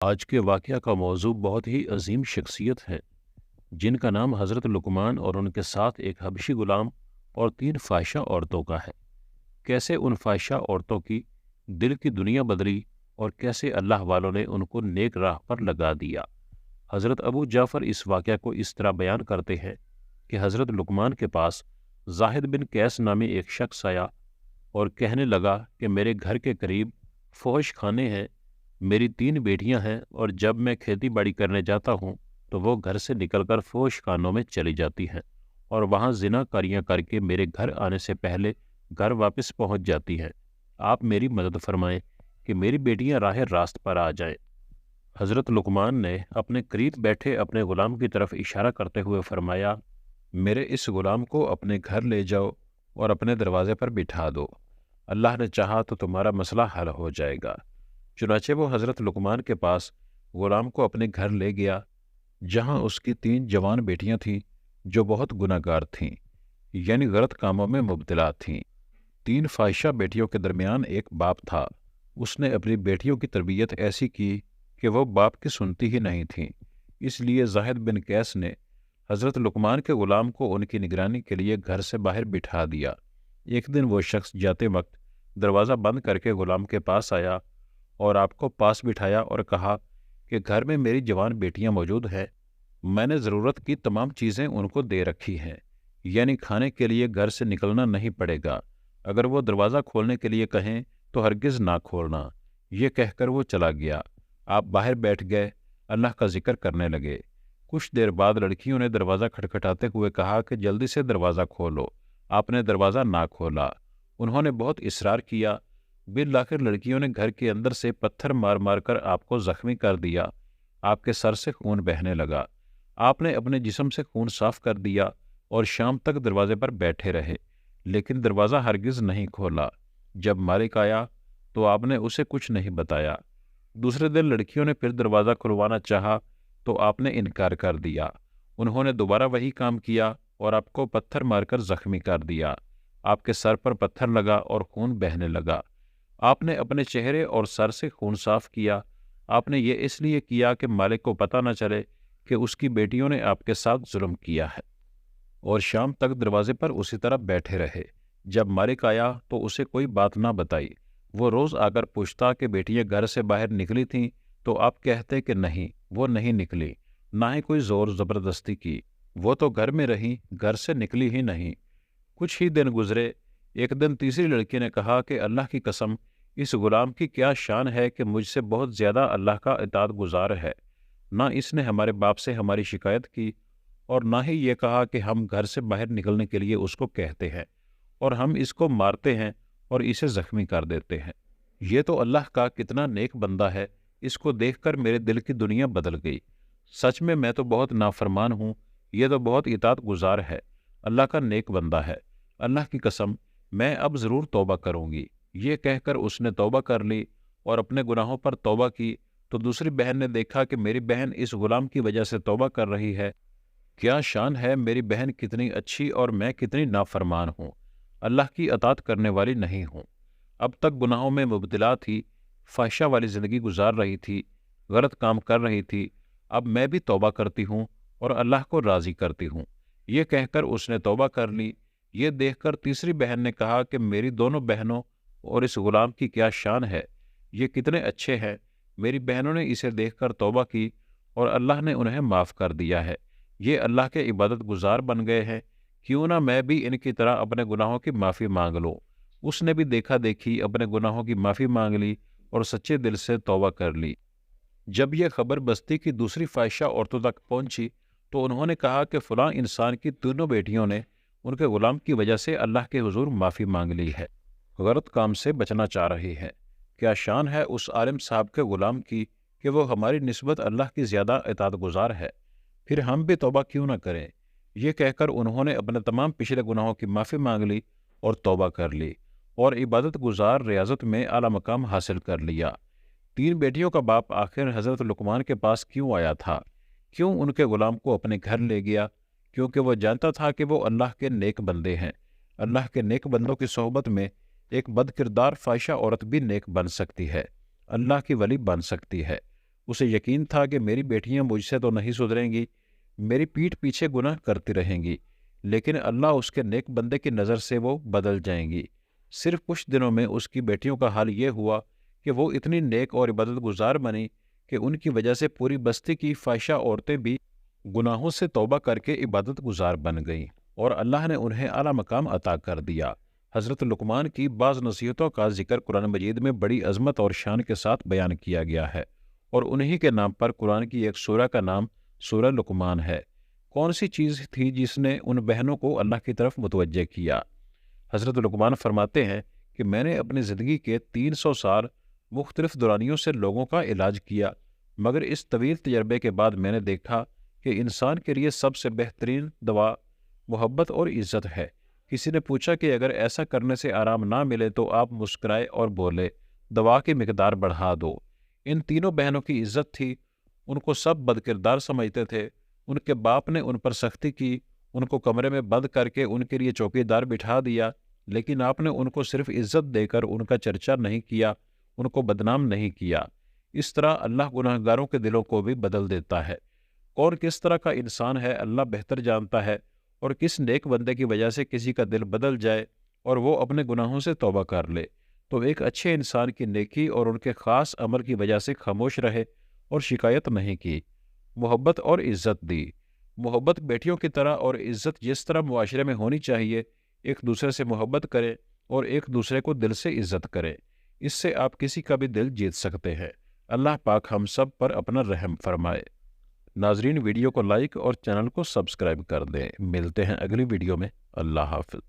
آج کے واقعہ کا موضوع بہت ہی عظیم شخصیت ہے جن کا نام حضرت لقمان اور ان کے ساتھ ایک حبشی غلام اور 3 فاحشہ عورتوں کا ہے۔ کیسے ان فاحشہ عورتوں کی دل کی دنیا بدلی اور کیسے اللہ والوں نے ان کو نیک راہ پر لگا دیا۔ حضرت ابو جعفر اس واقعہ کو اس طرح بیان کرتے ہیں کہ حضرت لقمان کے پاس زاہد بن قیس نامی ایک شخص آیا اور کہنے لگا کہ میرے گھر کے قریب فحش خانے ہیں، میری 3 بیٹیاں ہیں اور جب میں کھیتی باڑی کرنے جاتا ہوں تو وہ گھر سے نکل کر فحش خانوں میں چلی جاتی ہیں اور وہاں زنا کاریاں کر کے میرے گھر آنے سے پہلے گھر واپس پہنچ جاتی ہیں۔ آپ میری مدد فرمائیں کہ میری بیٹیاں راہ راست پر آ جائیں۔ حضرت لقمان نے اپنے قریب بیٹھے اپنے غلام کی طرف اشارہ کرتے ہوئے فرمایا، میرے اس غلام کو اپنے گھر لے جاؤ اور اپنے دروازے پر بٹھا دو، اللہ نے چاہا تو تمہارا مسئلہ حل ہو جائے گا۔ چنانچہ وہ حضرت لقمان کے پاس غلام کو اپنے گھر لے گیا، جہاں اس کی 3 جوان بیٹیاں تھیں جو بہت گناہ گار تھیں، یعنی غلط کاموں میں مبتلا تھیں۔ 3 فاحشہ بیٹیوں کے درمیان ایک باپ تھا، اس نے اپنی بیٹیوں کی تربیت ایسی کی کہ وہ باپ کی سنتی ہی نہیں تھیں۔ اس لیے زاہد بن قیس نے حضرت لقمان کے غلام کو ان کی نگرانی کے لیے گھر سے باہر بٹھا دیا۔ ایک دن وہ شخص جاتے وقت دروازہ بند کر کے غلام کے پاس آیا اور آپ کو پاس بٹھایا اور کہا کہ گھر میں میری جوان بیٹیاں موجود ہیں، میں نے ضرورت کی تمام چیزیں ان کو دے رکھی ہیں، یعنی کھانے کے لیے گھر سے نکلنا نہیں پڑے گا، اگر وہ دروازہ کھولنے کے لیے کہیں تو ہرگز نہ کھولنا۔ یہ کہہ کر وہ چلا گیا۔ آپ باہر بیٹھ گئے، اللہ کا ذکر کرنے لگے۔ کچھ دیر بعد لڑکیوں نے دروازہ کھٹکھٹاتے ہوئے کہا کہ جلدی سے دروازہ کھولو۔ آپ نے دروازہ نہ کھولا۔ انہوں نے بہت اصرار کیا، بالآخر لڑکیوں نے گھر کے اندر سے پتھر مار مار کر آپ کو زخمی کر دیا۔ آپ کے سر سے خون بہنے لگا۔ آپ نے اپنے جسم سے خون صاف کر دیا اور شام تک دروازے پر بیٹھے رہے، لیکن دروازہ ہرگز نہیں کھولا۔ جب مالک آیا تو آپ نے اسے کچھ نہیں بتایا۔ دوسرے دن لڑکیوں نے پھر دروازہ کھلوانا چاہا تو آپ نے انکار کر دیا۔ انہوں نے دوبارہ وہی کام کیا اور آپ کو پتھر مار کر زخمی کر دیا۔ آپ کے سر پر پتھر لگا اور خون بہنے لگا۔ آپ نے اپنے چہرے اور سر سے خون صاف کیا۔ آپ نے یہ اس لیے کیا کہ مالک کو پتہ نہ چلے کہ اس کی بیٹیوں نے آپ کے ساتھ ظلم کیا ہے، اور شام تک دروازے پر اسی طرح بیٹھے رہے۔ جب مالک آیا تو اسے کوئی بات نہ بتائی۔ وہ روز آ کر پوچھتا کہ بیٹیاں گھر سے باہر نکلی تھیں تو آپ کہتے کہ نہیں، وہ نہیں نکلی، نہ ہی کوئی زور زبردستی کی، وہ تو گھر میں رہیں، گھر سے نکلی ہی نہیں۔ کچھ ہی دن گزرے۔ ایک دن تیسری لڑکی نے کہا کہ اللہ کی قسم، اس غلام کی کیا شان ہے کہ مجھ سے بہت زیادہ اللہ کا اطاعت گزار ہے، نہ اس نے ہمارے باپ سے ہماری شکایت کی اور نہ ہی یہ کہا کہ ہم گھر سے باہر نکلنے کے لیے اس کو کہتے ہیں، اور ہم اس کو مارتے ہیں اور اسے زخمی کر دیتے ہیں۔ یہ تو اللہ کا کتنا نیک بندہ ہے، اس کو دیکھ کر میرے دل کی دنیا بدل گئی۔ سچ میں تو بہت نافرمان ہوں، یہ تو بہت اطاعت گزار ہے، اللہ کا نیک بندہ ہے، اللہ کی قسم میں اب ضرور توبہ کروں گی۔ یہ کہہ کر اس نے توبہ کر لی اور اپنے گناہوں پر توبہ کی تو دوسری بہن نے دیکھا کہ میری بہن اس غلام کی وجہ سے توبہ کر رہی ہے، کیا شان ہے، میری بہن کتنی اچھی اور میں کتنی نافرمان ہوں، اللہ کی اطاعت کرنے والی نہیں ہوں۔ اب تک گناہوں میں مبتلا تھی، فحشہ والی زندگی گزار رہی تھی، غلط کام کر رہی تھی، اب میں بھی توبہ کرتی ہوں اور اللہ کو راضی کرتی ہوں۔ یہ کہہ کر اس نے توبہ کر لی۔ یہ دیکھ کر تیسری بہن نے کہا کہ میری دونوں بہنوں اور اس غلام کی کیا شان ہے، یہ کتنے اچھے ہیں، میری بہنوں نے اسے دیکھ کر توبہ کی اور اللہ نے انہیں معاف کر دیا ہے، یہ اللہ کے عبادت گزار بن گئے ہیں، کیوں نہ میں بھی ان کی طرح اپنے گناہوں کی معافی مانگ لوں۔ اس نے بھی دیکھا دیکھی اپنے گناہوں کی معافی مانگ لی اور سچے دل سے توبہ کر لی۔ جب یہ خبر بستی کی دوسری فاحشہ عورتوں تک پہنچی تو انہوں نے کہا کہ فلاں انسان کی تینوں بیٹیوں نے ان کے غلام کی وجہ سے اللہ کے حضور معافی مانگ لی ہے، غلط کام سے بچنا چاہ رہی ہے، کیا شان ہے اس عالم صاحب کے غلام کی کہ وہ ہماری نسبت اللہ کی زیادہ اطاعت گزار ہے، پھر ہم بھی توبہ کیوں نہ کریں۔ یہ کہہ کر انہوں نے اپنے تمام پچھلے گناہوں کی معافی مانگ لی اور توبہ کر لی اور عبادت گزار ریاضت میں اعلیٰ مقام حاصل کر لیا۔ 3 بیٹیوں کا باپ آخر حضرت لقمان کے پاس کیوں آیا تھا؟ کیوں ان کے غلام کو اپنے گھر لے گیا؟ کیونکہ وہ جانتا تھا کہ وہ اللہ کے نیک بندے ہیں۔ اللہ کے نیک بندوں کی صحبت میں ایک بد کردار فاحشہ عورت بھی نیک بن سکتی ہے، اللہ کی ولی بن سکتی ہے۔ اسے یقین تھا کہ میری بیٹیاں مجھ سے تو نہیں سدھریں گی، میری پیٹھ پیچھے گناہ کرتی رہیں گی، لیکن اللہ اس کے نیک بندے کی نظر سے وہ بدل جائیں گی۔ صرف کچھ دنوں میں اس کی بیٹیوں کا حال یہ ہوا کہ وہ اتنی نیک اور عبادت گزار بنی کہ ان کی وجہ سے پوری بستی کی فاحشہ عورتیں بھی گناہوں سے توبہ کر کے عبادت گزار بن گئیں، اور اللہ نے انہیں اعلیٰ مقام عطا کر دیا۔ حضرت لقمان کی بعض نصیحتوں کا ذکر قرآن مجید میں بڑی عظمت اور شان کے ساتھ بیان کیا گیا ہے، اور انہی کے نام پر قرآن کی ایک سورہ کا نام سورہ لقمان ہے۔ کون سی چیز تھی جس نے ان بہنوں کو اللہ کی طرف متوجہ کیا؟ حضرت لقمان فرماتے ہیں کہ میں نے اپنی زندگی کے 300 سال مختلف دورانیوں سے لوگوں کا علاج کیا، مگر اس طویل تجربے کے بعد میں نے دیکھا کہ انسان کے لیے سب سے بہترین دوا محبت اور عزت ہے۔ کسی نے پوچھا کہ اگر ایسا کرنے سے آرام نہ ملے تو آپ مسکرائے اور بولے، دوا کی مقدار بڑھا دو۔ ان تینوں بہنوں کی عزت تھی، ان کو سب بدکردار سمجھتے تھے۔ ان کے باپ نے ان پر سختی کی، ان کو کمرے میں بند کر کے ان کے لیے چوکی دار بٹھا دیا، لیکن آپ نے ان کو صرف عزت دے کر ان کا چرچا نہیں کیا، ان کو بدنام نہیں کیا۔ اس طرح اللہ گناہ گاروں کے دلوں کو بھی بدل دیتا ہے۔ کون کس طرح کا انسان ہے اللہ بہتر جانتا ہے، اور کس نیک بندے کی وجہ سے کسی کا دل بدل جائے اور وہ اپنے گناہوں سے توبہ کر لے، تو ایک اچھے انسان کی نیکی اور ان کے خاص عمل کی وجہ سے خاموش رہے اور شکایت نہیں کی۔ محبت اور عزت دی۔ محبت بیٹیوں کی طرح اور عزت جس طرح معاشرے میں ہونی چاہیے، ایک دوسرے سے محبت کریں اور ایک دوسرے کو دل سے عزت کریں، اس سے آپ کسی کا بھی دل جیت سکتے ہیں۔ اللہ پاک ہم سب پر اپنا رحم فرمائے۔ ناظرین، ویڈیو کو لائک اور چینل کو سبسکرائب کر دیں۔ ملتے ہیں اگلی ویڈیو میں۔ اللہ حافظ۔